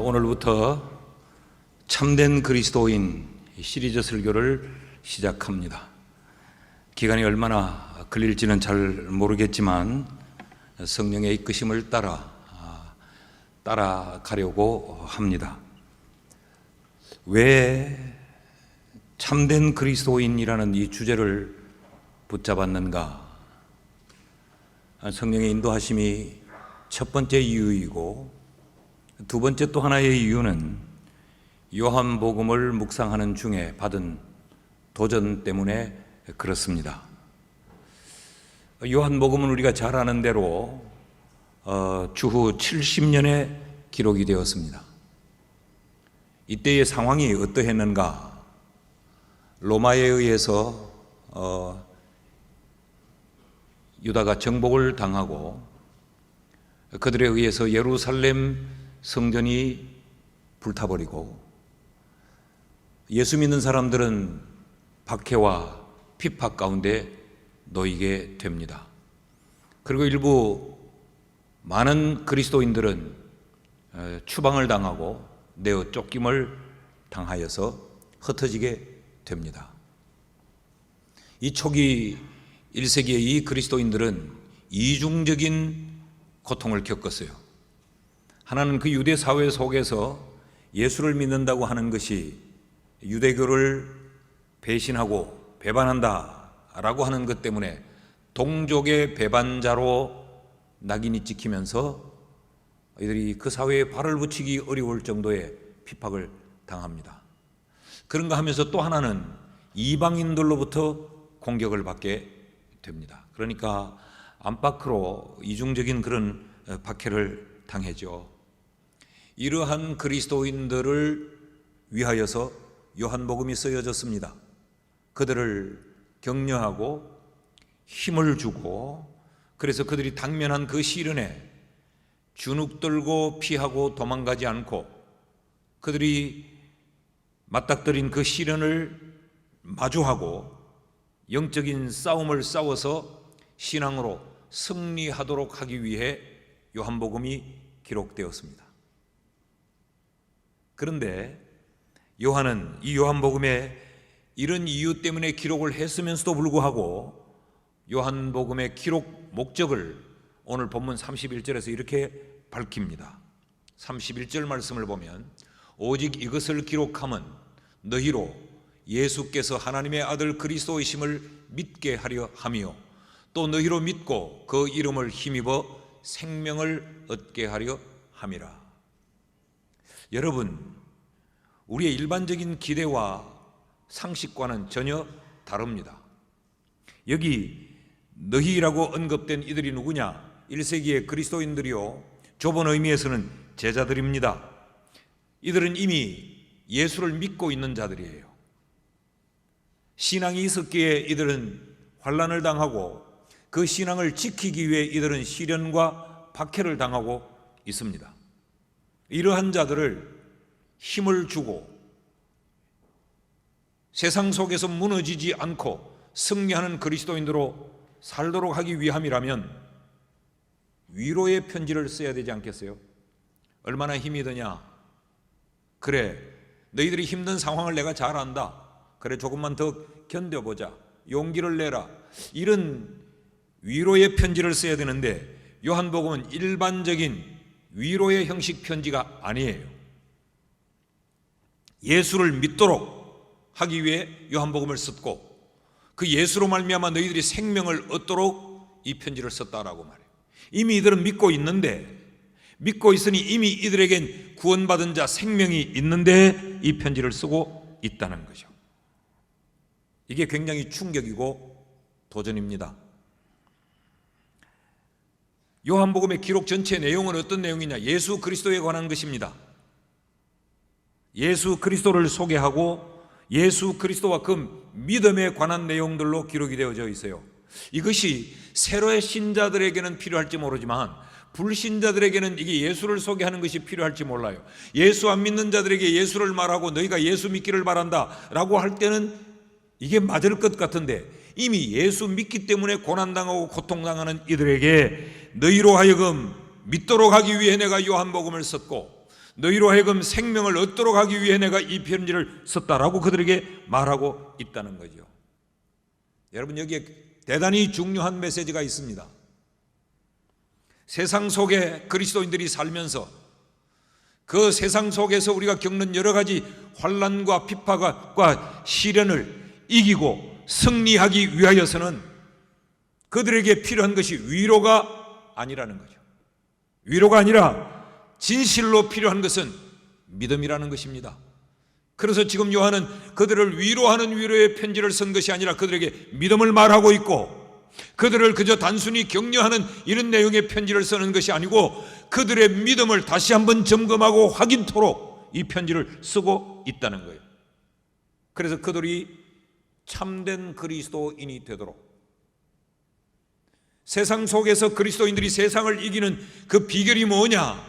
오늘부터 참된 그리스도인 시리즈 설교를 시작합니다. 기간이 얼마나 걸릴지는 잘 모르겠지만 성령의 이끄심을 따라가려고 합니다. 왜 참된 그리스도인이라는 이 주제를 붙잡았는가? 성령의 인도하심이 첫 번째 이유이고, 두 번째 또 하나의 이유는 요한복음을 묵상하는 중에 받은 도전 때문에 그렇습니다. 요한복음은 우리가 잘 아는 대로 주후 70년에 기록이 되었습니다. 이때의 상황이 어떠했는가? 로마에 의해서 유다가 정복을 당하고 그들에 의해서 예루살렘 성전이 불타버리고 예수 믿는 사람들은 박해와 핍박 가운데 놓이게 됩니다. 그리고 일부 많은 그리스도인들은 추방을 당하고 내어 쫓김을 당하여서 흩어지게 됩니다. 이 초기 1세기의 이 그리스도인들은 이중적인 고통을 겪었어요. 하나는 그 유대 사회 속에서 예수를 믿는다고 하는 것이 유대교를 배신하고 배반한다라고 하는 것 때문에 동족의 배반자로 낙인이 찍히면서 이들이 그 사회에 발을 붙이기 어려울 정도의 핍박을 당합니다. 그런가 하면서 또 하나는 이방인들로부터 공격을 받게 됩니다. 그러니까 안팎으로 이중적인 그런 박해를 당하죠. 이러한 그리스도인들을 위하여서 요한복음이 쓰여졌습니다. 그들을 격려하고 힘을 주고, 그래서 그들이 당면한 그 시련에 주눅들고 피하고 도망가지 않고 그들이 맞닥뜨린 그 시련을 마주하고 영적인 싸움을 싸워서 신앙으로 승리하도록 하기 위해 요한복음이 기록되었습니다. 그런데 요한은 이 요한복음에 이런 이유 때문에 기록을 했으면서도 불구하고 요한복음의 기록 목적을 오늘 본문 31절에서 이렇게 밝힙니다. 31절 말씀을 보면 오직 이것을 기록함은 너희로 예수께서 하나님의 아들 그리스도이심을 믿게 하려 함이요 또 너희로 믿고 그 이름을 힘입어 생명을 얻게 하려 함이라. 여러분, 우리의 일반적인 기대와 상식과는 전혀 다릅니다. 여기 너희라고 언급된 이들이 누구냐? 1세기의 그리스도인들이요, 좁은 의미에서는 제자들입니다. 이들은 이미 예수를 믿고 있는 자들이에요. 신앙이 있었기에 이들은 환난을 당하고 그 신앙을 지키기 위해 이들은 시련과 박해를 당하고 있습니다. 이러한 자들을 힘을 주고 세상 속에서 무너지지 않고 승리하는 그리스도인으로 살도록 하기 위함이라면 위로의 편지를 써야 되지 않겠어요? 얼마나 힘이 드냐? 그래, 너희들이 힘든 상황을 내가 잘 안다. 그래, 조금만 더 견뎌보자. 용기를 내라. 이런 위로의 편지를 써야 되는데 요한복음은 일반적인 위로의 형식 편지가 아니에요. 예수를 믿도록 하기 위해 요한복음을 썼고 그 예수로 말미암아 너희들이 생명을 얻도록 이 편지를 썼다라고 말해요. 이미 이들은 믿고 있는데, 믿고 있으니 이미 이들에겐 구원받은 자 생명이 있는데 이 편지를 쓰고 있다는 거죠. 이게 굉장히 충격이고 도전입니다. 요한복음의 기록 전체 내용은 어떤 내용이냐? 예수 그리스도에 관한 것입니다. 예수 그리스도를 소개하고 예수 그리스도와 그 믿음에 관한 내용들로 기록이 되어져 있어요. 이것이 새로의 신자들에게는 필요할지 모르지만 불신자들에게는 이게 예수를 소개하는 것이 필요할지 몰라요. 예수 안 믿는 자들에게 예수를 말하고 너희가 예수 믿기를 바란다 라고 할 때는 이게 맞을 것 같은데, 이미 예수 믿기 때문에 고난당하고 고통당하는 이들에게 너희로 하여금 믿도록 하기 위해 내가 요한복음을 썼고 너희로 하여금 생명을 얻도록 하기 위해 내가 이 편지를 썼다라고 그들에게 말하고 있다는 거죠. 여러분, 여기에 대단히 중요한 메시지가 있습니다. 세상 속에 그리스도인들이 살면서 그 세상 속에서 우리가 겪는 여러 가지 환난과 핍박과 시련을 이기고 승리하기 위하여서는 그들에게 필요한 것이 위로가 아니라는 거죠. 위로가 아니라 진실로 필요한 것은 믿음이라는 것입니다. 그래서 지금 요한은 그들을 위로하는 위로의 편지를 쓴 것이 아니라 그들에게 믿음을 말하고 있고, 그들을 그저 단순히 격려하는 이런 내용의 편지를 쓰는 것이 아니고 그들의 믿음을 다시 한번 점검하고 확인토록 이 편지를 쓰고 있다는 거예요. 그래서 그들이 참된 그리스도인이 되도록, 세상 속에서 그리스도인들이 세상을 이기는 그 비결이 뭐냐?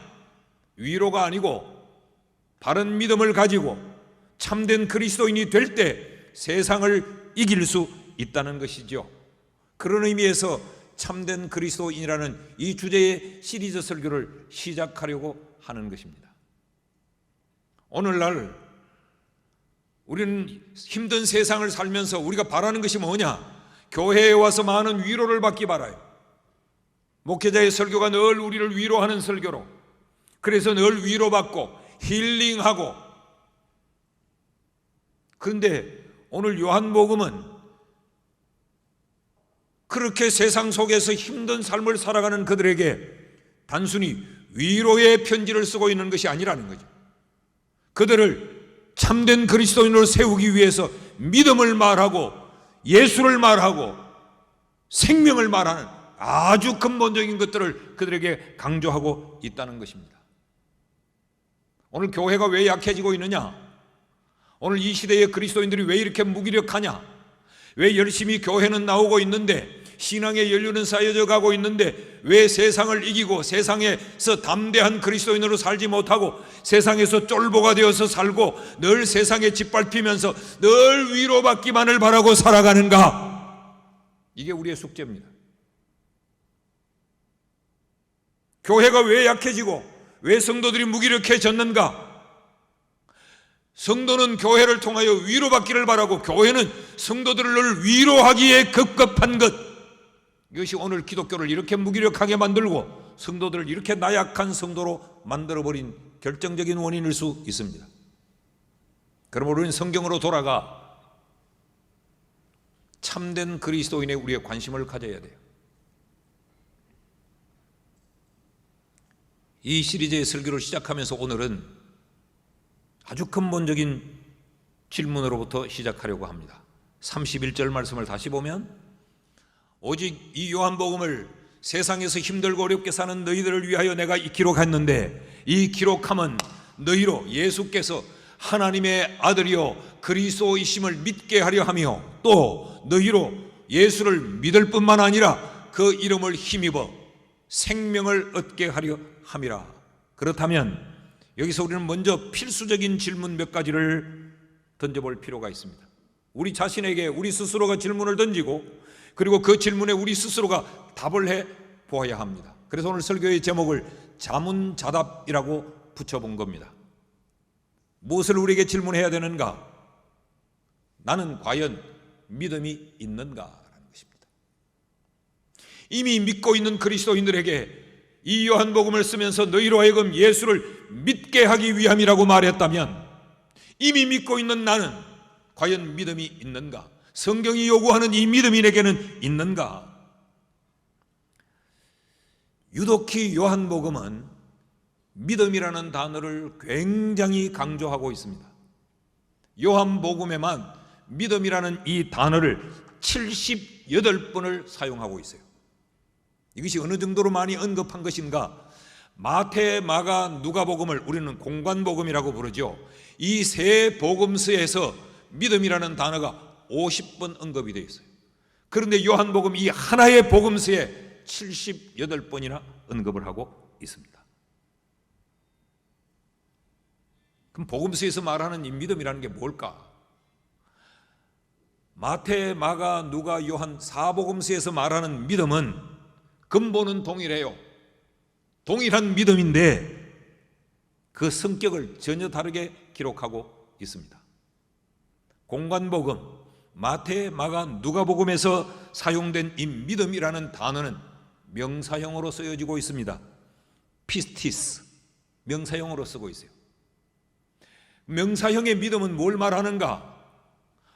위로가 아니고 바른 믿음을 가지고 참된 그리스도인이 될 때 세상을 이길 수 있다는 것이죠. 그런 의미에서 참된 그리스도인이라는 이 주제의 시리즈 설교를 시작하려고 하는 것입니다. 오늘날 우리는 힘든 세상을 살면서 우리가 바라는 것이 뭐냐? 교회에 와서 많은 위로를 받기 바라요. 목회자의 설교가 늘 우리를 위로하는 설교로, 그래서 늘 위로받고 힐링하고. 그런데 오늘 요한복음은 그렇게 세상 속에서 힘든 삶을 살아가는 그들에게 단순히 위로의 편지를 쓰고 있는 것이 아니라는 거죠. 그들을 참된 그리스도인으로 세우기 위해서 믿음을 말하고 예수를 말하고 생명을 말하는 아주 근본적인 것들을 그들에게 강조하고 있다는 것입니다. 오늘 교회가 왜 약해지고 있느냐? 오늘 이 시대의 그리스도인들이 왜 이렇게 무기력하냐? 왜 열심히 교회는 나오고 있는데, 신앙의 연륜은 쌓여져 가고 있는데 왜 세상을 이기고 세상에서 담대한 그리스도인으로 살지 못하고 세상에서 쫄보가 되어서 살고 늘 세상에 짓밟히면서 늘 위로받기만을 바라고 살아가는가? 이게 우리의 숙제입니다. 교회가 왜 약해지고 왜 성도들이 무기력해졌는가? 성도는 교회를 통하여 위로받기를 바라고 교회는 성도들을 늘 위로하기에 급급한 것, 이것이 오늘 기독교를 이렇게 무기력하게 만들고 성도들을 이렇게 나약한 성도로 만들어버린 결정적인 원인일 수 있습니다. 그러므로 우리는 성경으로 돌아가 참된 그리스도인의 우리의 관심을 가져야 돼요. 이 시리즈의 설교를 시작하면서 오늘은 아주 근본적인 질문으로부터 시작하려고 합니다. 31절 말씀을 다시 보면, 오직 이 요한복음을 세상에서 힘들고 어렵게 사는 너희들을 위하여 내가 기록했는데, 이 기록함은 너희로 예수께서 하나님의 아들이요 그리스도이심을 믿게 하려 하며, 또 너희로 예수를 믿을 뿐만 아니라 그 이름을 힘입어 생명을 얻게 하려 함이라. 그렇다면 여기서 우리는 먼저 필수적인 질문 몇 가지를 던져볼 필요가 있습니다. 우리 자신에게 우리 스스로가 질문을 던지고, 그리고 그 질문에 우리 스스로가 답을 해 보아야 합니다. 그래서 오늘 설교의 제목을 자문자답이라고 붙여본 겁니다. 무엇을 우리에게 질문해야 되는가? 나는 과연 믿음이 있는가라는 것입니다. 이미 믿고 있는 그리스도인들에게 이 요한복음을 쓰면서 너희로 하여금 예수를 믿게 하기 위함이라고 말했다면, 이미 믿고 있는 나는 과연 믿음이 있는가? 성경이 요구하는 이 믿음이 내게는 있는가? 유독히 요한복음은 믿음이라는 단어를 굉장히 강조하고 있습니다. 요한복음에만 믿음이라는 이 단어를 78번을 사용하고 있어요. 이것이 어느 정도로 많이 언급한 것인가? 마태, 마가, 누가복음을 우리는 공관복음이라고 부르죠. 이 세 복음서에서 믿음이라는 단어가 50번 언급이 되어 있어요. 그런데 요한복음 이 하나의 복음서에 78번이나 언급을 하고 있습니다. 그럼 복음서에서 말하는 이 믿음이라는 게 뭘까? 마태, 마가, 누가, 요한 4복음서에서 말하는 믿음은 근본은 동일해요. 동일한 믿음인데 그 성격을 전혀 다르게 기록하고 있습니다. 공관복음, 마태, 마가, 누가복음에서 사용된 이 믿음이라는 단어는 명사형으로 쓰여지고 있습니다. 피스티스, 명사형으로 쓰고 있어요. 명사형의 믿음은 뭘 말하는가?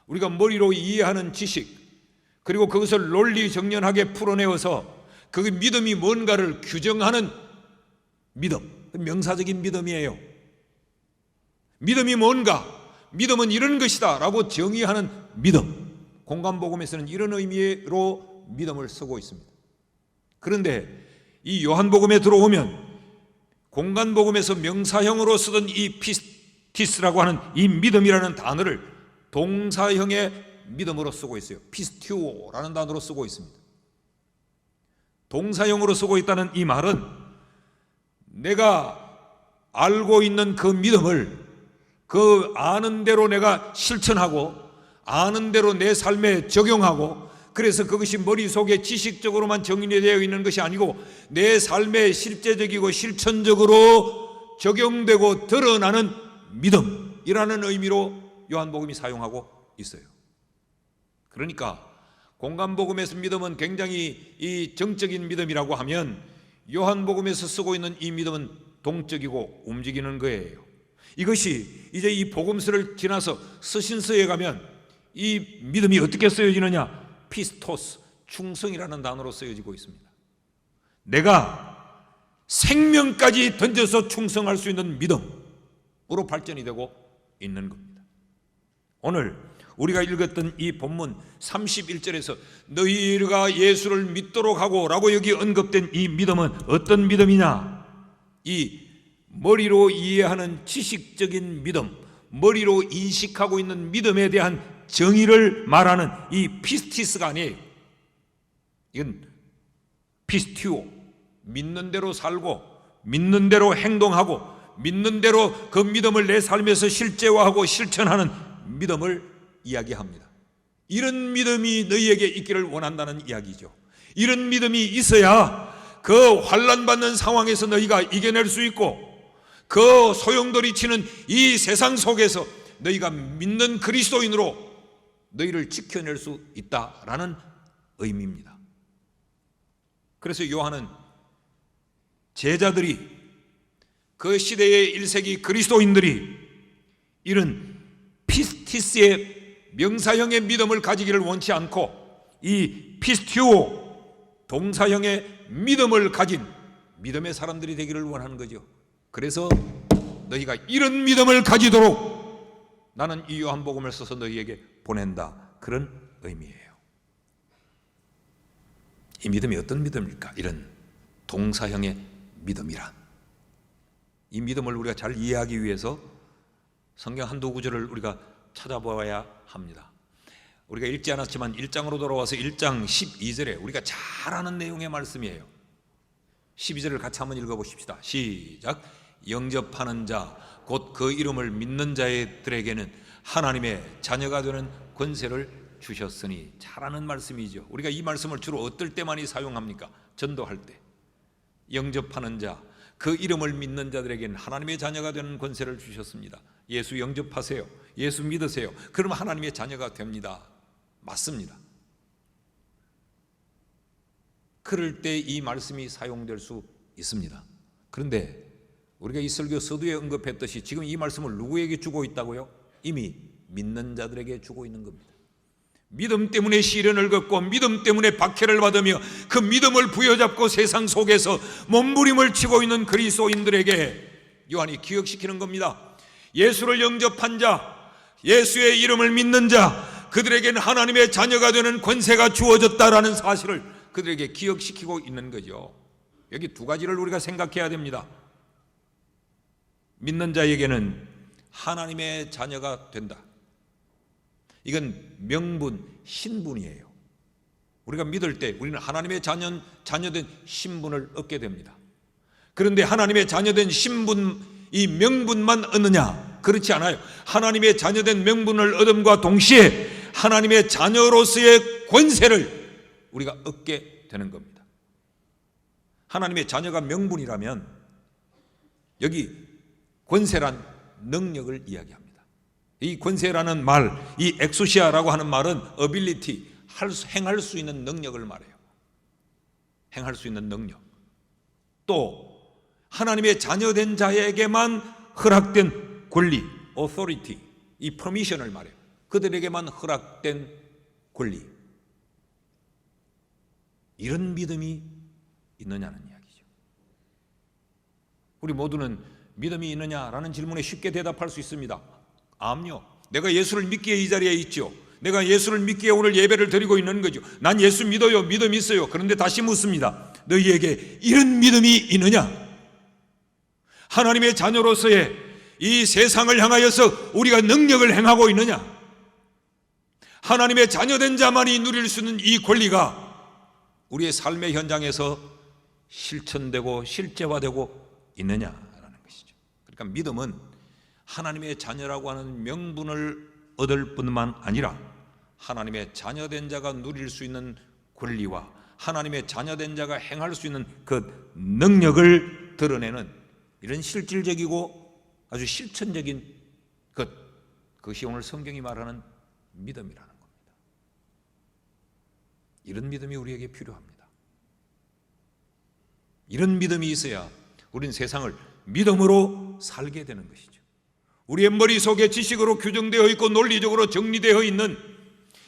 우리가 머리로 이해하는 지식, 그리고 그것을 논리 정연하게 풀어내어서 그 믿음이 뭔가를 규정하는 믿음, 명사적인 믿음이에요. 믿음이 뭔가? 믿음은 이런 것이다 라고 정의하는 믿음. 공관복음에서는 이런 의미로 믿음을 쓰고 있습니다. 그런데 이 요한복음에 들어오면 공관복음에서 명사형으로 쓰던 이 피스티스라고 하는 이 믿음이라는 단어를 동사형의 믿음으로 쓰고 있어요. 피스티오라는 단어로 쓰고 있습니다. 동사형으로 쓰고 있다는 이 말은 내가 알고 있는 그 믿음을 그 아는 대로 내가 실천하고 아는 대로 내 삶에 적용하고, 그래서 그것이 머릿속에 지식적으로만 정리되어 있는 것이 아니고 내 삶에 실제적이고 실천적으로 적용되고 드러나는 믿음이라는 의미로 요한복음이 사용하고 있어요. 그러니까 공관복음에서 믿음은 굉장히 이 정적인 믿음이라고 하면 요한복음에서 쓰고 있는 이 믿음은 동적이고 움직이는 거예요. 이것이 이제 이 복음서를 지나서 서신서에 가면 이 믿음이 어떻게 쓰여지느냐? 피스토스, 충성이라는 단어로 쓰여지고 있습니다. 내가 생명까지 던져서 충성할 수 있는 믿음으로 발전이 되고 있는 겁니다. 오늘 우리가 읽었던 이 본문 31절에서 너희가 예수를 믿도록 하고 라고 여기 언급된 이 믿음은 어떤 믿음이냐? 이 머리로 이해하는 지식적인 믿음, 머리로 인식하고 있는 믿음에 대한 정의를 말하는 이 피스티스가 아니에요. 이건 피스티오, 믿는 대로 살고 믿는 대로 행동하고 믿는 대로 그 믿음을 내 삶에서 실제화하고 실천하는 믿음을 이야기합니다. 이런 믿음이 너희에게 있기를 원한다는 이야기죠. 이런 믿음이 있어야 그 환난받는 상황에서 너희가 이겨낼 수 있고 그 소용돌이 치는 이 세상 속에서 너희가 믿는 그리스도인으로 너희를 지켜낼 수 있다라는 의미입니다. 그래서 요한은 제자들이, 그 시대의 1세기 그리스도인들이 이런 피스티스의 명사형의 믿음을 가지기를 원치 않고 이 피스티오 동사형의 믿음을 가진 믿음의 사람들이 되기를 원하는 거죠. 그래서 너희가 이런 믿음을 가지도록 나는 이 요한복음을 써서 너희에게 보낸다, 그런 의미예요. 이 믿음이 어떤 믿음일까? 이런 동사형의 믿음이란, 이 믿음을 우리가 잘 이해하기 위해서 성경 한두 구절을 우리가 찾아보아야 합니다. 우리가 읽지 않았지만 1장으로 돌아와서 1장 12절에 우리가 잘 아는 내용의 말씀이에요. 12절을 같이 한번 읽어보십시다. 시작. 영접하는 자, 곧 그 이름을 믿는 자들에게는 하나님의 자녀가 되는 권세를 주셨으니. 잘 아는 말씀이죠. 우리가 이 말씀을 주로 어떨 때 많이 사용합니까? 전도할 때. 영접하는 자, 그 이름을 믿는 자들에게는 하나님의 자녀가 되는 권세를 주셨습니다. 예수 영접하세요. 예수 믿으세요. 그러면 하나님의 자녀가 됩니다. 맞습니다. 그럴 때 이 말씀이 사용될 수 있습니다. 그런데 우리가 이 설교 서두에 언급했듯이 지금 이 말씀을 누구에게 주고 있다고요? 이미 믿는 자들에게 주고 있는 겁니다. 믿음 때문에 시련을 겪고 믿음 때문에 박해를 받으며 그 믿음을 부여잡고 세상 속에서 몸부림을 치고 있는 그리스도인들에게 요한이 기억시키는 겁니다. 예수를 영접한 자, 예수의 이름을 믿는 자, 그들에게는 하나님의 자녀가 되는 권세가 주어졌다라는 사실을 그들에게 기억시키고 있는 거죠. 여기 두 가지를 우리가 생각해야 됩니다. 믿는 자에게는 하나님의 자녀가 된다. 이건 명분, 신분이에요. 우리가 믿을 때 우리는 하나님의 자녀된 신분을 얻게 됩니다. 그런데 하나님의 자녀된 신분, 이 명분만 얻느냐? 그렇지 않아요. 하나님의 자녀된 명분을 얻음과 동시에 하나님의 자녀로서의 권세를 우리가 얻게 되는 겁니다. 하나님의 자녀가 명분이라면 여기 권세란 능력을 이야기합니다. 이 권세라는 말, 이 엑소시아라고 하는 말은 ability, 행할 수 있는 능력을 말해요. 행할 수 있는 능력. 또 하나님의 자녀된 자에게만 허락된 권리, authority, 이 permission을 말해요. 그들에게만 허락된 권리. 이런 믿음이 있느냐는 이야기죠. 우리 모두는 믿음이 있느냐라는 질문에 쉽게 대답할 수 있습니다. 암요. 내가 예수를 믿기에 이 자리에 있죠. 내가 예수를 믿기에 오늘 예배를 드리고 있는 거죠. 난 예수 믿어요. 믿음 있어요. 그런데 다시 묻습니다. 너희에게 이런 믿음이 있느냐? 하나님의 자녀로서의 이 세상을 향하여서 우리가 능력을 행하고 있느냐? 하나님의 자녀된 자만이 누릴 수 있는 이 권리가 우리의 삶의 현장에서 실천되고 실제화되고 있느냐라는 것이죠. 그러니까 믿음은 하나님의 자녀라고 하는 명분을 얻을 뿐만 아니라 하나님의 자녀된 자가 누릴 수 있는 권리와 하나님의 자녀된 자가 행할 수 있는 그 능력을 드러내는 이런 실질적이고 아주 실천적인 그것이 오늘 성경이 말하는 믿음이라는 겁니다. 이런 믿음이 우리에게 필요합니다. 이런 믿음이 있어야 우리는 세상을 믿음으로 살게 되는 것이죠. 우리의 머릿속에 지식으로 규정되어 있고 논리적으로 정리되어 있는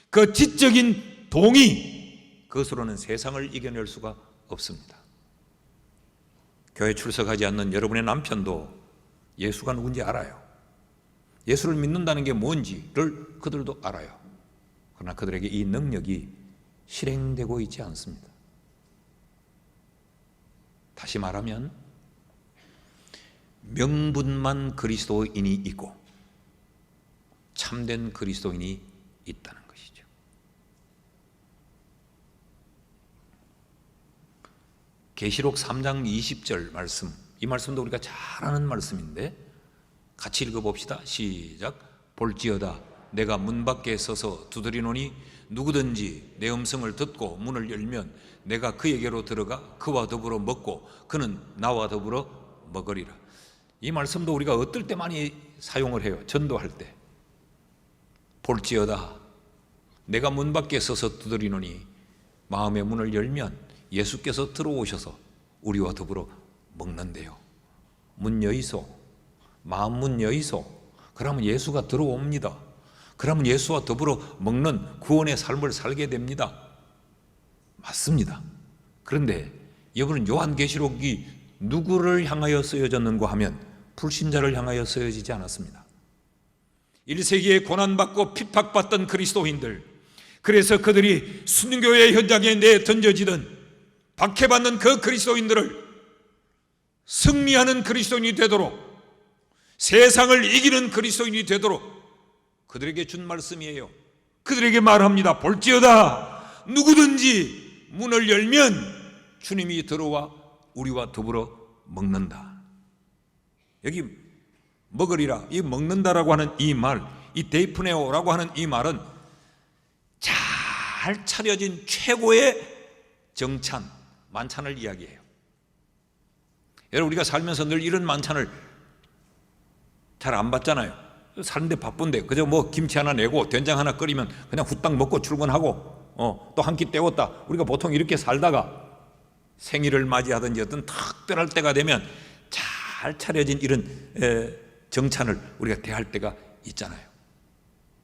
그 지적인 동의, 그것으로는 세상을 이겨낼 수가 없습니다. 교회 출석하지 않는 여러분의 남편도 예수가 누군지 알아요. 예수를 믿는다는 게 뭔지를 그들도 알아요. 그러나 그들에게 이 능력이 실행되고 있지 않습니다. 다시 말하면 명분만 그리스도인이 있고 참된 그리스도인이 있다는 것이죠. 계시록 3장 20절 말씀, 이 말씀도 우리가 잘 아는 말씀인데 같이 읽어봅시다. 시작. 볼지어다 내가 문 밖에 서서 두드리노니 누구든지 내 음성을 듣고 문을 열면 내가 그에게로 들어가 그와 더불어 먹고 그는 나와 더불어 먹으리라. 이 말씀도 우리가 어떨 때 많이 사용을 해요. 전도할 때. 볼지어다 내가 문 밖에 서서 두드리노니 마음의 문을 열면 예수께서 들어오셔서 우리와 더불어 먹는데요. 문 여이소, 마음 문 여이소. 그러면 예수가 들어옵니다. 그러면 예수와 더불어 먹는 구원의 삶을 살게 됩니다. 맞습니다. 그런데 여러분, 요한계시록이 누구를 향하여 쓰여졌는가 하면 불신자를 향하여 쓰여지지 않았습니다. 1세기에 고난받고 핍박받던 그리스도인들, 그래서 그들이 순교의 현장에 내던져지던 박해받는 그 그리스도인들을 승리하는 그리스도인이 되도록, 세상을 이기는 그리스도인이 되도록 그들에게 준 말씀이에요. 그들에게 말합니다. 볼지어다 누구든지 문을 열면 주님이 들어와 우리와 더불어 먹는다. 여기 먹으리라, 이 먹는다라고 하는 이 말, 이 데이프네오라고 하는 이 말은 잘 차려진 최고의 정찬, 만찬을 이야기해요. 여러분, 우리가 살면서 늘 이런 만찬을 잘 안 받잖아요. 사는데 바쁜데 그저 뭐 김치 하나 내고 된장 하나 끓이면 그냥 후딱 먹고 출근하고 또 한 끼 때웠다. 우리가 보통 이렇게 살다가 생일을 맞이하든지 어떤 특별할 때가 되면 잘 차려진 이런 정찬을 우리가 대할 때가 있잖아요.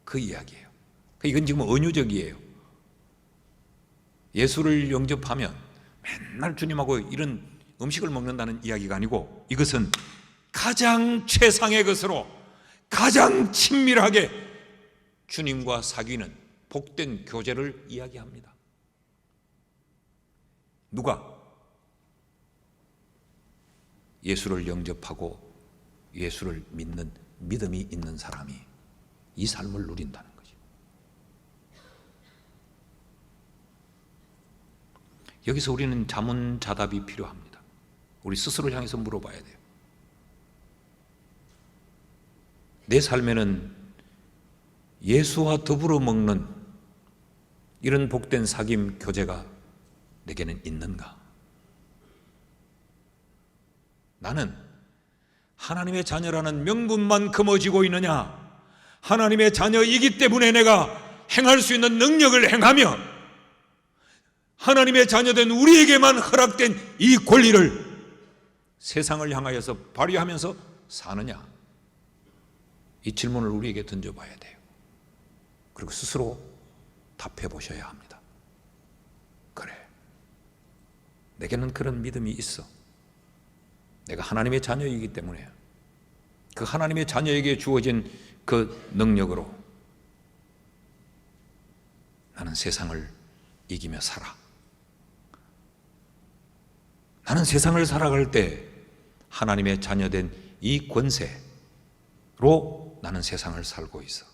그 이야기예요. 이건 지금 은유적이에요. 예수를 영접하면 맨날 주님하고 이런 음식을 먹는다는 이야기가 아니고, 이것은 가장 최상의 것으로 가장 친밀하게 주님과 사귀는 복된 교제를 이야기합니다. 누가? 예수를 영접하고 예수를 믿는 믿음이 있는 사람이 이 삶을 누린다는 거죠. 여기서 우리는 자문자답이 필요합니다. 우리 스스로를 향해서 물어봐야 돼요. 내 삶에는 예수와 더불어 먹는 이런 복된 사귐 교제가 내게는 있는가? 나는 하나님의 자녀라는 명분만 금어지고 있느냐? 하나님의 자녀이기 때문에 내가 행할 수 있는 능력을 행하며 하나님의 자녀된 우리에게만 허락된 이 권리를 세상을 향하여서 발휘하면서 사느냐? 이 질문을 우리에게 던져봐야 돼요. 그리고 스스로 답해 보셔야 합니다. 그래, 내게는 그런 믿음이 있어. 내가 하나님의 자녀이기 때문에 그 하나님의 자녀에게 주어진 그 능력으로 나는 세상을 이기며 살아. 나는 세상을 살아갈 때 하나님의 자녀된 이 권세로 나는 세상을 살고 있어.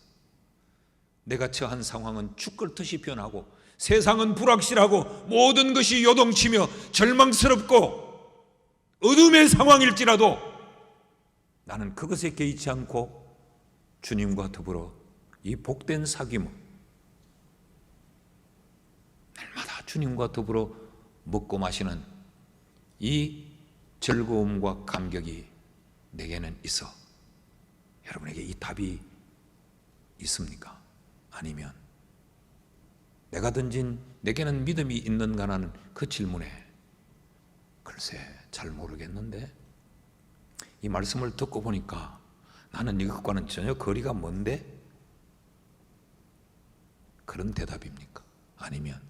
내가 처한 상황은 죽을듯이 변하고 세상은 불확실하고 모든 것이 요동치며 절망스럽고 어둠의 상황일지라도 나는 그것에 개의치 않고 주님과 더불어 이 복된 사귐, 날마다 주님과 더불어 먹고 마시는 이 즐거움과 감격이 내게는 있어. 여러분에게 이 답이 있습니까? 아니면 내가 던진 내게는 믿음이 있는가라는 그 질문에 글쎄 잘 모르겠는데 이 말씀을 듣고 보니까 나는 이것과는 전혀 거리가 먼데? 그런 대답입니까? 아니면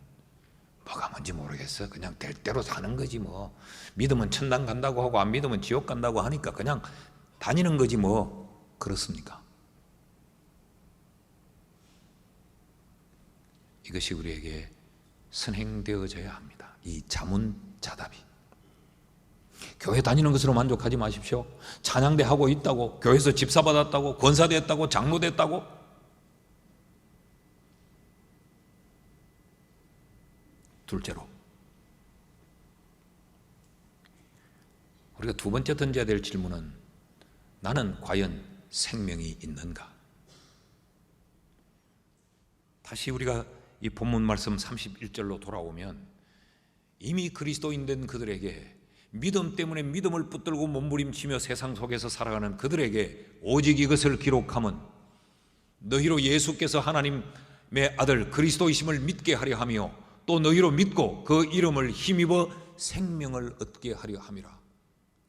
뭐가 뭔지 모르겠어. 그냥 될 대로 사는 거지 뭐. 믿으면 천당 간다고 하고 안 믿으면 지옥 간다고 하니까 그냥 다니는 거지 뭐. 그렇습니까? 이것이 우리에게 선행되어져야 합니다. 이 자문자답이. 교회 다니는 것으로 만족하지 마십시오. 찬양대 하고 있다고, 교회에서 집사 받았다고, 권사 됐다고, 장로 됐다고. 둘째로 우리가 두 번째 던져야 될 질문은 나는 과연 생명이 있는가? 다시 우리가 이 본문 말씀 31절로 돌아오면 이미 그리스도인 된 그들에게 믿음 때문에 믿음을 붙들고 몸부림치며 세상 속에서 살아가는 그들에게 오직 이것을 기록함은 너희로 예수께서 하나님의 아들 그리스도이심을 믿게 하려 하며 또 너희로 믿고 그 이름을 힘입어 생명을 얻게 하려 함이라.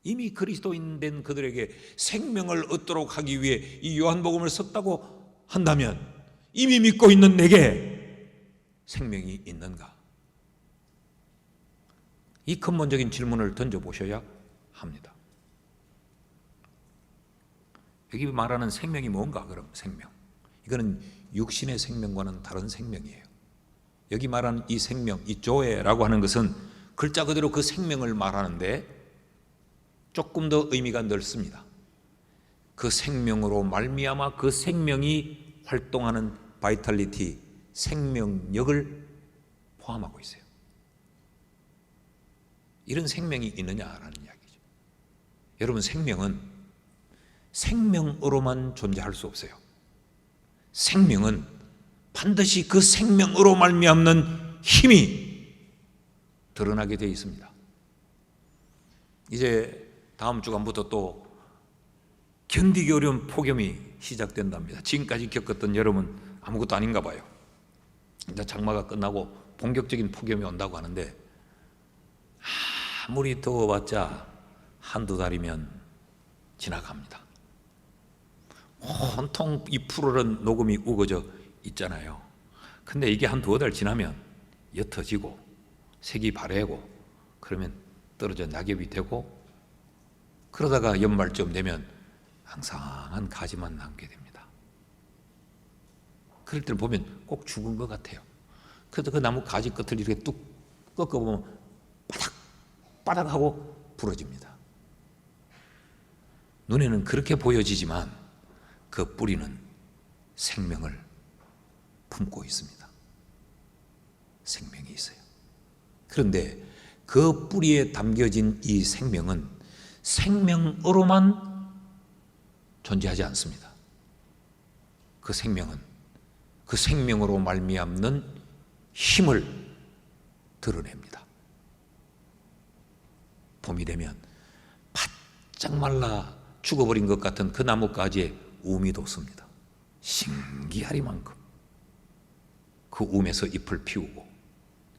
이미 그리스도인 된 그들에게 생명을 얻도록 하기 위해 이 요한복음을 썼다고 한다면 이미 믿고 있는 내게 생명이 있는가? 이 근본적인 질문을 던져보셔야 합니다. 여기 말하는 생명이 뭔가? 그럼 생명, 이거는 육신의 생명과는 다른 생명이에요. 여기 말하는 이 생명, 이 조에라고 하는 것은 글자 그대로 그 생명을 말하는데 조금 더 의미가 넓습니다. 그 생명으로 말미암아 그 생명이 활동하는 바이탈리티, 생명력을 포함하고 있어요. 이런 생명이 있느냐라는 이야기죠. 여러분, 생명은 생명으로만 존재할 수 없어요. 생명은 반드시 그 생명으로 말미암는 힘이 드러나게 되어 있습니다. 이제 다음 주간부터 또 견디기 어려운 폭염이 시작된답니다. 지금까지 겪었던 여름은 아무것도 아닌가 봐요. 이제 장마가 끝나고 본격적인 폭염이 온다고 하는데 아무리 더워봤자 한두 달이면 지나갑니다. 온통 이 푸르른 녹음이 우거져 있잖아요. 근데 이게 한 두어 달 지나면 옅어지고 색이 바래고 그러면 떨어져 낙엽이 되고 그러다가 연말쯤 되면 앙상한 가지만 남게 됩니다. 그럴 때를 보면 꼭 죽은 것 같아요. 그래도 그 나무 가지 끝을 이렇게 뚝 꺾어보면 바닥바닥하고 부러집니다. 눈에는 그렇게 보여지지만 그 뿌리는 생명을 품고 있습니다. 생명이 있어요. 그런데 그 뿌리에 담겨진 이 생명은 생명으로만 존재하지 않습니다. 그 생명은 그 생명으로 말미암는 힘을 드러냅니다. 봄이 되면 바짝 말라 죽어버린 것 같은 그 나뭇가지에 움이 돋습니다. 신기하리만큼 그 움에서 잎을 피우고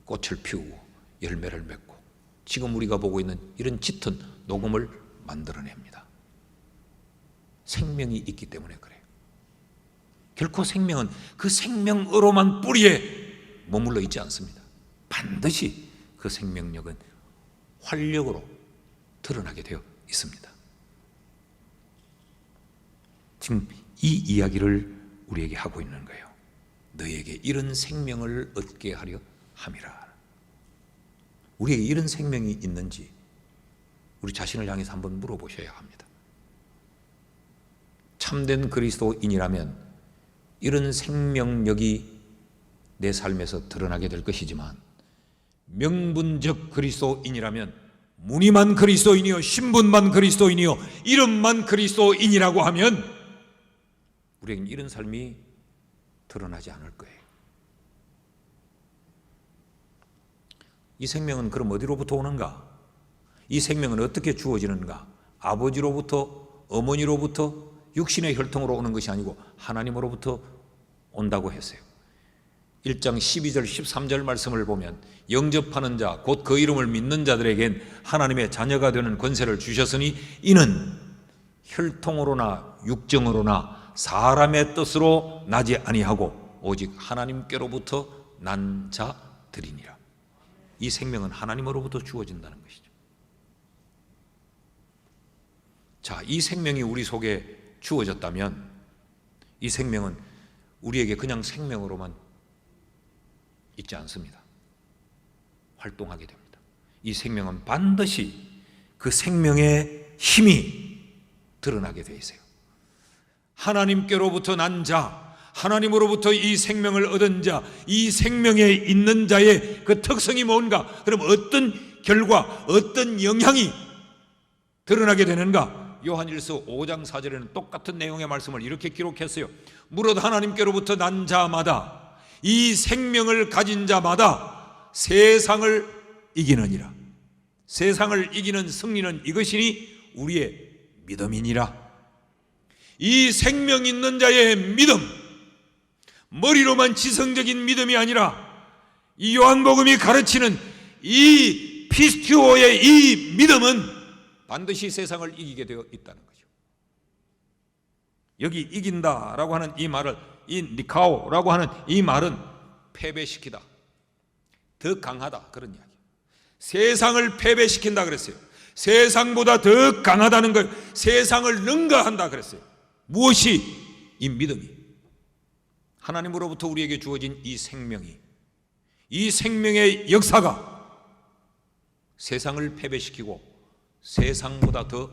꽃을 피우고 열매를 맺고 지금 우리가 보고 있는 이런 짙은 녹음을 만들어냅니다. 생명이 있기 때문에 그래요. 결코 생명은 그 생명으로만 뿌리에 머물러 있지 않습니다. 반드시 그 생명력은 활력으로 드러나게 되어 있습니다. 지금 이 이야기를 우리에게 하고 있는 거예요. 너에게 이런 생명을 얻게 하려 함이라. 우리에게 이런 생명이 있는지 우리 자신을 향해서 한번 물어보셔야 합니다. 참된 그리스도인이라면 이런 생명력이 내 삶에서 드러나게 될 것이지만, 명분적 그리스도인이라면 무늬만 그리스도인이요 신분만 그리스도인이요 이름만 그리스도인이라고 하면 우리에게는 이런 삶이 드러나지 않을 거예요. 이 생명은 그럼 어디로부터 오는가? 이 생명은 어떻게 주어지는가? 아버지로부터, 어머니로부터 육신의 혈통으로 오는 것이 아니고 하나님으로부터 온다고 했어요. 1장 12절 13절 말씀을 보면 영접하는 자 곧 그 이름을 믿는 자들에겐 하나님의 자녀가 되는 권세를 주셨으니 이는 혈통으로나 육정으로나 사람의 뜻으로 나지 아니하고 오직 하나님께로부터 난 자들이니라. 이 생명은 하나님으로부터 주어진다는 것이죠. 자, 이 생명이 우리 속에 주어졌다면 이 생명은 우리에게 그냥 생명으로만 있지 않습니다. 활동하게 됩니다. 이 생명은 반드시 그 생명의 힘이 드러나게 돼 있어요. 하나님께로부터 난 자, 하나님으로부터 이 생명을 얻은 자, 이 생명에 있는 자의 그 특성이 뭔가? 그럼 어떤 결과, 어떤 영향이 드러나게 되는가? 요한일서 5장 4절에는 똑같은 내용의 말씀을 이렇게 기록했어요. 무릇 하나님께로부터 난 자마다, 이 생명을 가진 자마다 세상을 이기느니라. 세상을 이기는 승리는 이것이니 우리의 믿음이니라. 이 생명 있는 자의 믿음, 머리로만 지성적인 믿음이 아니라 이 요한복음이 가르치는 이 피스티오의 이 믿음은 반드시 세상을 이기게 되어 있다는 거죠. 여기 이긴다라고 하는 이 말을, 이 니카오라고 하는 이 말은 패배시키다, 더 강하다, 그런 이야기예요. 세상을 패배시킨다 그랬어요. 세상보다 더 강하다는 걸, 세상을 능가한다 그랬어요. 무엇이? 이 믿음이, 하나님으로부터 우리에게 주어진 이 생명이, 이 생명의 역사가 세상을 패배시키고 세상보다 더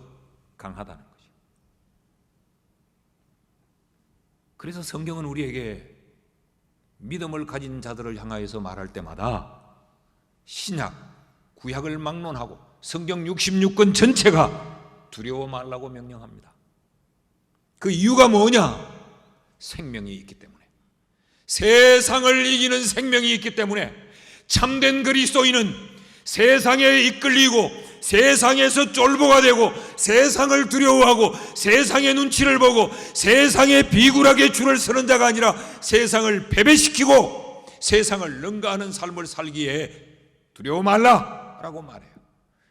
강하다는 거죠. 그래서 성경은 우리에게 믿음을 가진 자들을 향하여서 말할 때마다 신약, 구약을 막론하고 성경 66권 전체가 두려워 말라고 명령합니다. 그 이유가 뭐냐? 생명이 있기 때문에, 세상을 이기는 생명이 있기 때문에. 참된 그리스도인은 세상에 이끌리고 세상에서 쫄보가 되고 세상을 두려워하고 세상의 눈치를 보고 세상에 비굴하게 줄을 서는 자가 아니라 세상을 패배시키고 세상을 능가하는 삶을 살기에 두려워 말라라고 말해요.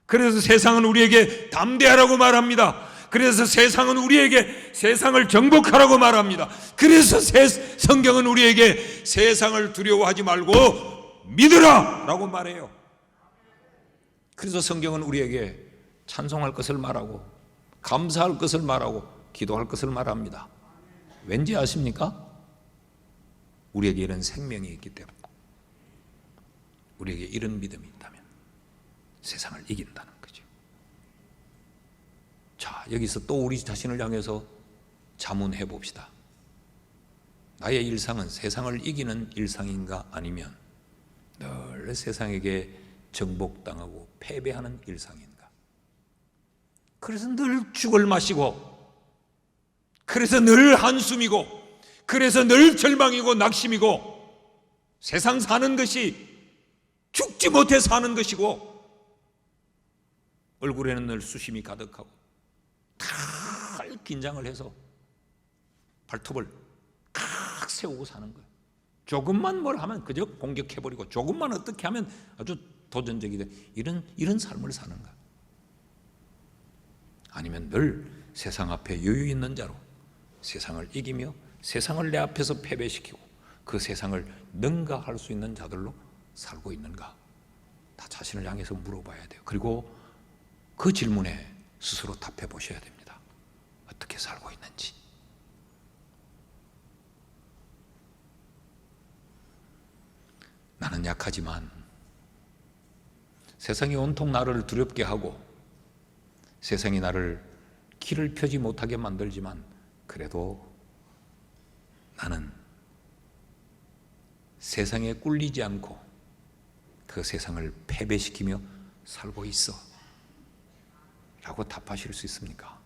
그래서 세상은 우리에게 담대하라고 말합니다. 그래서 세상은 우리에게 세상을 정복하라고 말합니다. 그래서 성경은 우리에게 세상을 두려워하지 말고 믿으라 라고 말해요. 그래서 성경은 우리에게 찬송할 것을 말하고 감사할 것을 말하고 기도할 것을 말합니다. 왠지 아십니까? 우리에게 이런 생명이 있기 때문에, 우리에게 이런 믿음이 있다면 세상을 이긴다는 거죠. 자, 여기서 또 우리 자신을 향해서 자문해 봅시다. 나의 일상은 세상을 이기는 일상인가, 아니면 늘 세상에게 정복당하고 패배하는 일상인가? 그래서 늘 죽을 마시고, 그래서 늘 한숨이고, 그래서 늘 절망이고 낙심이고, 세상 사는 것이 죽지 못해 사는 것이고, 얼굴에는 늘 수심이 가득하고 다 긴장을 해서 발톱을 칵 세우고 사는 거예요. 조금만 뭘 하면 그저 공격해버리고, 조금만 어떻게 하면 아주 도전적이 돼. 이런 삶을 사는가? 아니면 늘 세상 앞에 여유 있는 자로 세상을 이기며 세상을 내 앞에서 패배시키고 그 세상을 능가할 수 있는 자들로 살고 있는가? 다 자신을 향해서 물어봐야 돼요. 그리고 그 질문에 스스로 답해 보셔야 됩니다. 어떻게 살고 있는지. 나는 약하지만 세상이 온통 나를 두렵게 하고 세상이 나를 길을 펴지 못하게 만들지만 그래도 나는 세상에 꿀리지 않고 그 세상을 패배시키며 살고 있어 라고 답하실 수 있습니까?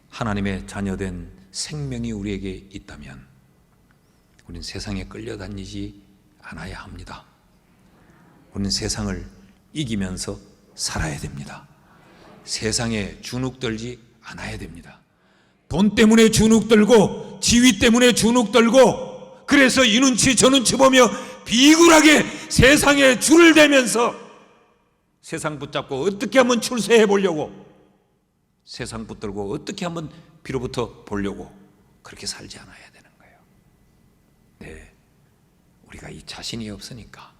하나님의 자녀된 생명이 우리에게 있다면 우리는 세상에 끌려다니지 않아야 합니다. 우리는 세상을 이기면서 살아야 됩니다. 세상에 주눅들지 않아야 됩니다. 돈 때문에 주눅들고 지위 때문에 주눅들고 그래서 이 눈치 저 눈치 보며 비굴하게 세상에 줄을 대면서 세상 붙잡고 어떻게 하면 출세해 보려고, 세상 붙들고 어떻게 하면 비로부터 보려고 그렇게 살지 않아야 되는 거예요. 네, 우리가 이 자신이 없으니까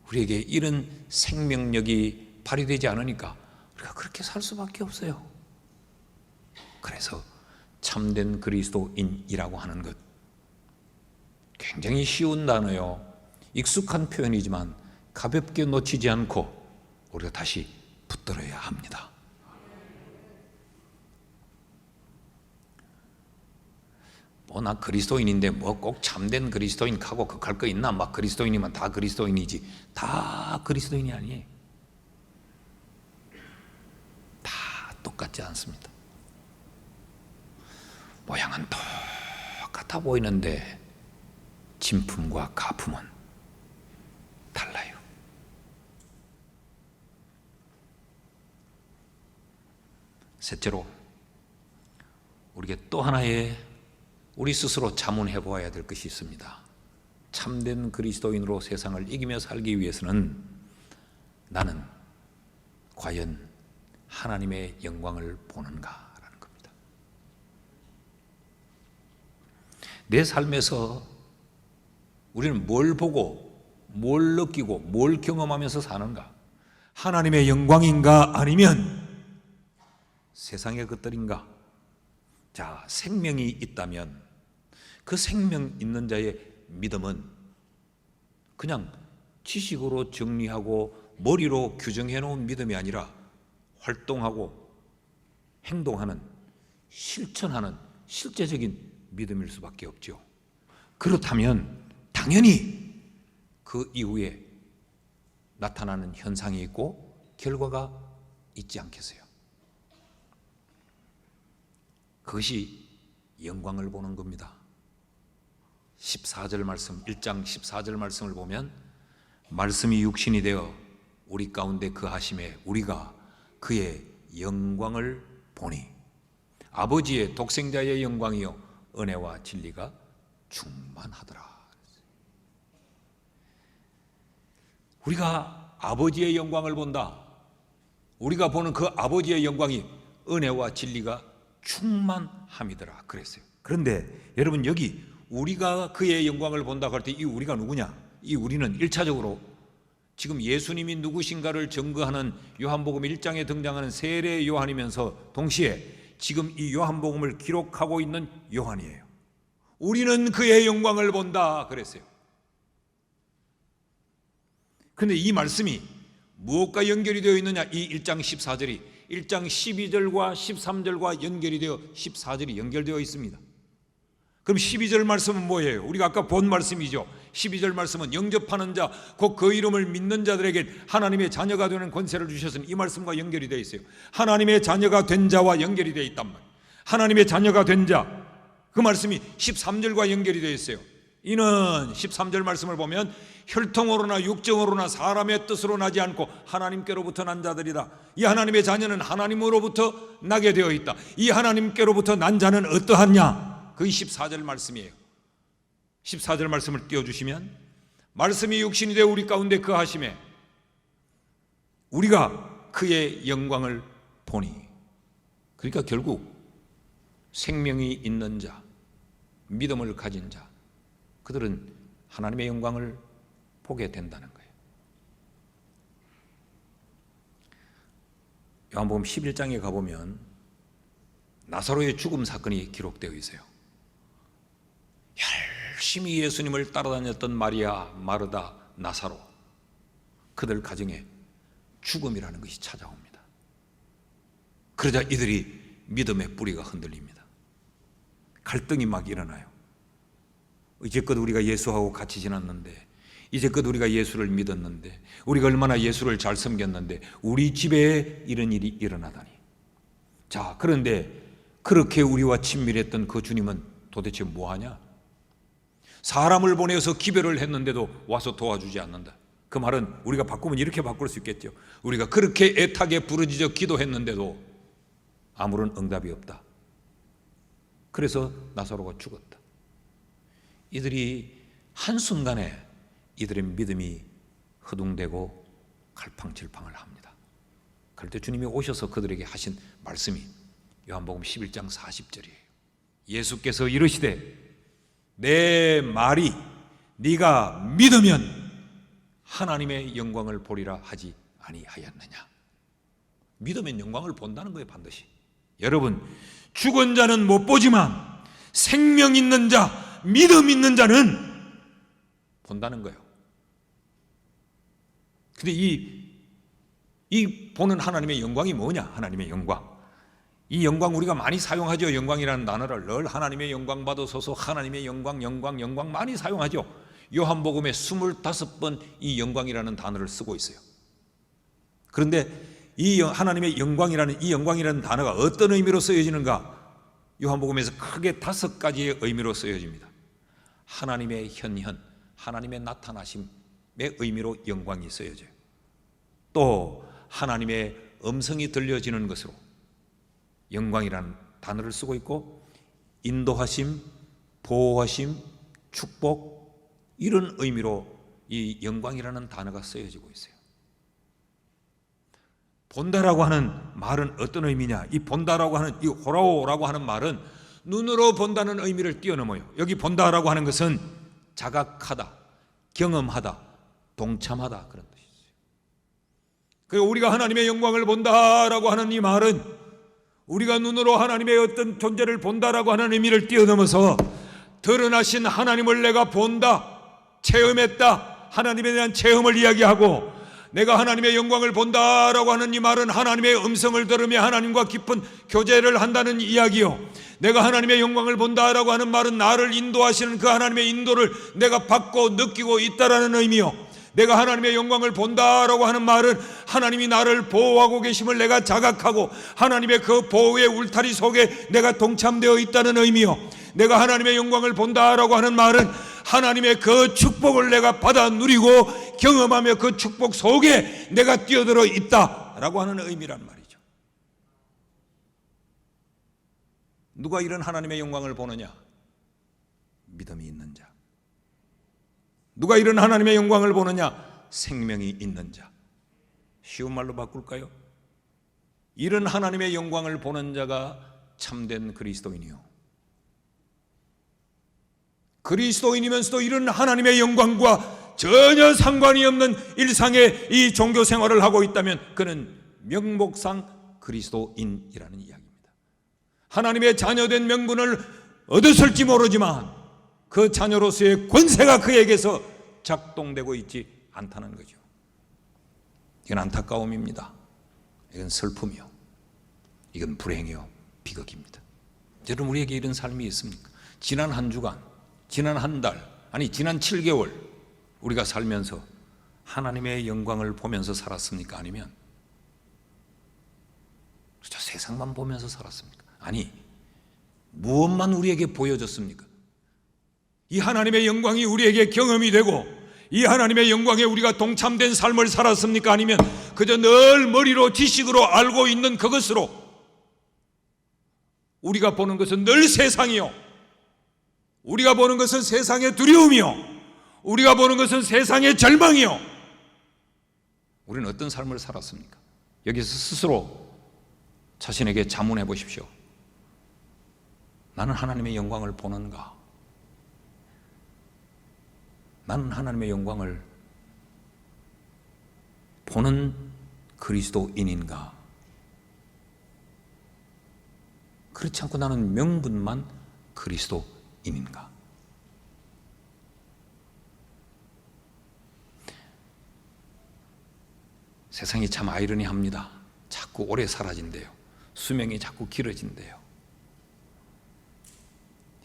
우리에게 이런 생명력이 발휘되지 않으니까 우리가 그렇게 살 수밖에 없어요. 그래서 참된 그리스도인이라고 하는 것, 굉장히 쉬운 단어요. 익숙한 표현이지만 가볍게 놓치지 않고 우리가 다시 붙들어야 합니다. 나 그리스도인인데 뭐 꼭 참된 그리스도인 하고 극할 거 있나? 막 그리스도인이면 다 그리스도인이지. 다 그리스도인이 아니에요. 다 똑같지 않습니다. 모양은 똑같아 보이는데 진품과 가품은 달라요. 셋째로 우리에게 또 하나의 우리 스스로 자문해 보아야 될 것이 있습니다. 참된 그리스도인으로 세상을 이기며 살기 위해서는 나는 과연 하나님의 영광을 보는가라는 겁니다. 내 삶에서 우리는 뭘 보고 뭘 느끼고 뭘 경험하면서 사는가? 하나님의 영광인가 아니면 세상의 것들인가? 자, 생명이 있다면 그 생명 있는 자의 믿음은 그냥 지식으로 정리하고 머리로 규정해 놓은 믿음이 아니라 활동하고 행동하는, 실천하는 실제적인 믿음일 수밖에 없죠. 그렇다면 당연히 그 이후에 나타나는 현상이 있고 결과가 있지 않겠어요? 그것이 영광을 보는 겁니다. 14절 말씀, 1장 14절 말씀을 보면 말씀이 육신이 되어 우리 가운데 거하심에 우리가 그의 영광을 보니 아버지의 독생자의 영광이요 은혜와 진리가 충만하더라. 우리가 아버지의 영광을 본다. 우리가 보는 그 아버지의 영광이 은혜와 진리가 충만함이더라 그랬어요. 그런데 여러분, 여기 우리가 그의 영광을 본다고 할 때 이 우리가 누구냐? 이 우리는 1차적으로 지금 예수님이 누구신가를 증거하는 요한복음 1장에 등장하는 세례 요한이면서 동시에 지금 이 요한복음을 기록하고 있는 요한이에요. 우리는 그의 영광을 본다 그랬어요. 그런데 이 말씀이 무엇과 연결이 되어 있느냐? 이 1장 14절이 1장 12절과 13절과 연결이 되어 14절이 연결되어 있습니다. 그럼 12절 말씀은 뭐예요? 우리가 아까 본 말씀이죠. 12절 말씀은 영접하는 자, 곧 그 이름을 믿는 자들에게 하나님의 자녀가 되는 권세를 주셨으니 이 말씀과 연결이 되어 있어요. 하나님의 자녀가 된 자와 연결이 되어 있단 말이에요. 하나님의 자녀가 된 자, 그 말씀이 13절과 연결이 되어 있어요. 이는 13절 말씀을 보면 혈통으로나 육정으로나 사람의 뜻으로 나지 않고 하나님께로부터 난 자들이다. 이 하나님의 자녀는 하나님으로부터 나게 되어 있다. 이 하나님께로부터 난 자는 어떠하냐? 그게 14절 말씀이에요. 14절 말씀을 띄워주시면, 말씀이 육신이 되어 우리 가운데 거하심에 우리가 그의 영광을 보니. 그러니까 결국 생명이 있는 자, 믿음을 가진 자, 그들은 하나님의 영광을 보게 된다는 거예요. 요한복음 11장에 가보면 나사로의 죽음 사건이 기록되어 있어요. 열심히 예수님을 따라다녔던 마리아, 마르다, 나사로, 그들 가정에 죽음이라는 것이 찾아옵니다. 그러자 이들이 믿음의 뿌리가 흔들립니다. 갈등이 막 일어나요. 이제껏 우리가 예수하고 같이 지났는데, 이제껏 우리가 예수를 믿었는데, 우리가 얼마나 예수를 잘 섬겼는데 우리 집에 이런 일이 일어나다니. 자, 그런데 그렇게 우리와 친밀했던 그 주님은 도대체 뭐하냐? 사람을 보내서 기별을 했는데도 와서 도와주지 않는다. 그 말은 우리가 바꾸면 이렇게 바꿀 수 있겠죠. 우리가 그렇게 애타게 부르짖어 기도했는데도 아무런 응답이 없다. 그래서 나사로가 죽었다. 이들이 한순간에 이들의 믿음이 허둥대고 갈팡질팡을 합니다. 그럴 때 주님이 오셔서 그들에게 하신 말씀이 요한복음 11장 40절이에요. 예수께서 이르시되 내 말이 네가 믿으면 하나님의 영광을 보리라 하지 아니하였느냐. 믿으면 영광을 본다는 거예요. 반드시. 여러분, 죽은 자는 못 보지만 생명 있는 자, 믿음 있는 자는 본다는 거예요. 근데 이 보는 하나님의 영광이 뭐냐? 하나님의 영광. 이 영광 우리가 많이 사용하죠. 영광이라는 단어를 늘 하나님의 영광 받으소서, 하나님의 영광, 영광, 영광 많이 사용하죠. 요한복음에 25번 이 영광이라는 단어를 쓰고 있어요. 그런데 이 하나님의 영광이라는 단어가 어떤 의미로 쓰여지는가? 요한복음에서 크게 5가지의 의미로 쓰여집니다. 하나님의 현현, 하나님의 나타나심의 의미로 영광이 쓰여져요. 또 하나님의 음성이 들려지는 것으로 영광이라는 단어를 쓰고 있고, 인도하심, 보호하심, 축복, 이런 의미로 이 영광이라는 단어가 쓰여지고 있어요. 본다라고 하는 말은 어떤 의미냐? 이 본다라고 하는, 이 호라오라고 하는 말은 눈으로 본다는 의미를 뛰어넘어요. 여기 본다라고 하는 것은 자각하다, 경험하다, 동참하다, 그런 뜻이죠. 그리고 우리가 하나님의 영광을 본다라고 하는 이 말은 우리가 눈으로 하나님의 어떤 존재를 본다라고 하는 의미를 뛰어넘어서 드러나신 하나님을 내가 본다, 체험했다, 하나님에 대한 체험을 이야기하고, 내가 하나님의 영광을 본다라고 하는 이 말은 하나님의 음성을 들으며 하나님과 깊은 교제를 한다는 이야기요. 내가 하나님의 영광을 본다라고 하는 말은 나를 인도하시는 그 하나님의 인도를 내가 받고 느끼고 있다라는 의미요. 내가 하나님의 영광을 본다라고 하는 말은 하나님이 나를 보호하고 계심을 내가 자각하고 하나님의 그 보호의 울타리 속에 내가 동참되어 있다는 의미요. 내가 하나님의 영광을 본다라고 하는 말은 하나님의 그 축복을 내가 받아 누리고 경험하며 그 축복 속에 내가 뛰어들어 있다라고 하는 의미란 말이죠. 누가 이런 하나님의 영광을 보느냐? 믿음이 있는 자. 누가 이런 하나님의 영광을 보느냐? 생명이 있는 자. 쉬운 말로 바꿀까요? 이런 하나님의 영광을 보는 자가 참된 그리스도인이요. 그리스도인이면서도 이런 하나님의 영광과 전혀 상관이 없는 일상의 이 종교 생활을 하고 있다면 그는 명목상 그리스도인이라는 이야기입니다. 하나님의 자녀된 명분을 얻었을지 모르지만 그 자녀로서의 권세가 그에게서 작동되고 있지 않다는 거죠. 이건 안타까움입니다. 이건 슬픔이요. 이건 불행이요. 비극입니다. 여러분, 우리에게 이런 삶이 있습니까? 지난 한 주간, 지난 한 달, 아니 지난 7개월 우리가 살면서 하나님의 영광을 보면서 살았습니까? 아니면 저 세상만 보면서 살았습니까? 아니, 무엇만 우리에게 보여졌습니까? 이 하나님의 영광이 우리에게 경험이 되고 이 하나님의 영광에 우리가 동참된 삶을 살았습니까? 아니면 그저 늘 머리로 지식으로 알고 있는 그것으로 우리가 보는 것은 늘 세상이요, 우리가 보는 것은 세상의 두려움이요, 우리가 보는 것은 세상의 절망이요. 우리는 어떤 삶을 살았습니까? 여기서 스스로 자신에게 자문해 보십시오. 나는 하나님의 영광을 보는가? 나는 하나님의 영광을 보는 그리스도인인가? 그렇지 않고 나는 명분만 그리스도인인가? 세상이 참 아이러니합니다. 자꾸 오래 사라진대요. 수명이 자꾸 길어진대요.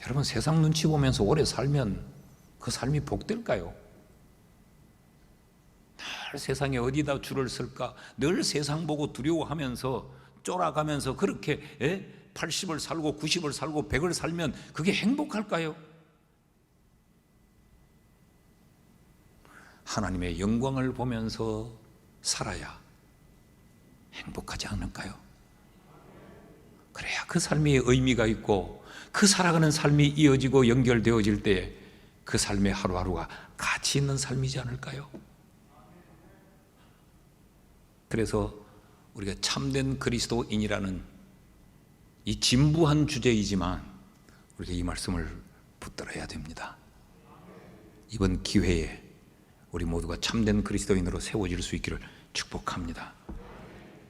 여러분, 세상 눈치 보면서 오래 살면 그 삶이 복될까요? 늘 세상에 어디다 줄을 설까? 늘 세상 보고 두려워하면서 쫄아가면서 그렇게 80을 살고 90을 살고 100을 살면 그게 행복할까요? 하나님의 영광을 보면서 살아야 행복하지 않을까요? 그래야 그 삶이 의미가 있고 그 살아가는 삶이 이어지고 연결되어질 때 그 삶의 하루하루가 가치 있는 삶이지 않을까요? 그래서 우리가 참된 그리스도인이라는 이 진부한 주제이지만 우리가 이 말씀을 붙들어야 됩니다. 이번 기회에 우리 모두가 참된 그리스도인으로 세워질 수 있기를 축복합니다.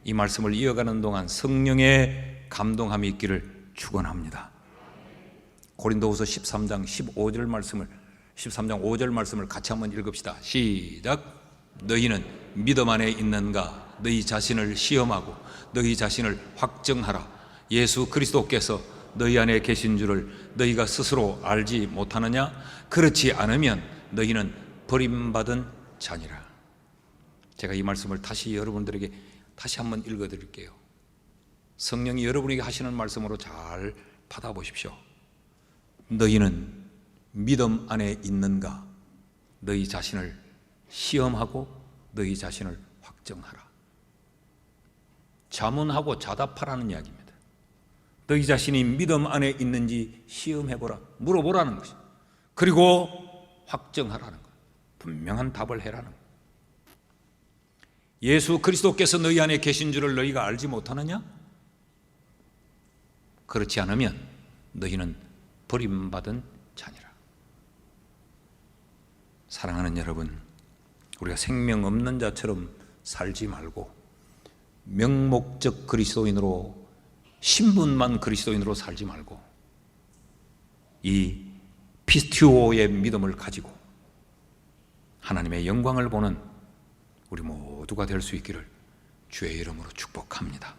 이 말씀을 이어가는 동안 성령의 감동함이 있기를 축원합니다. 고린도후서 13장 5절 말씀을 같이 한번 읽읍시다. 시작. 너희는 믿음 안에 있는가? 너희 자신을 시험하고 너희 자신을 확정하라. 예수 그리스도께서 너희 안에 계신 줄을 너희가 스스로 알지 못하느냐? 그렇지 않으면 너희는 버림받은 자니라. 제가 이 말씀을 다시 여러분들에게 다시 한번 읽어드릴게요. 성령이 여러분에게 하시는 말씀으로 잘 받아보십시오. 너희는 믿음 안에 있는가? 너희 자신을 시험하고 너희 자신을 확정하라. 자문하고 자답하라는 이야기입니다. 너희 자신이 믿음 안에 있는지 시험해보라, 물어보라는 것입니다. 그리고 확정하라는 것, 분명한 답을 해라는 것. 예수 그리스도께서 너희 안에 계신 줄을 너희가 알지 못하느냐? 그렇지 않으면 너희는 버림받은 자니라. 사랑하는 여러분, 우리가 생명 없는 자처럼 살지 말고 명목적 그리스도인으로, 신분만 그리스도인으로 살지 말고 이 피스티오의 믿음을 가지고 하나님의 영광을 보는 우리 모두가 될 수 있기를 주의 이름으로 축복합니다.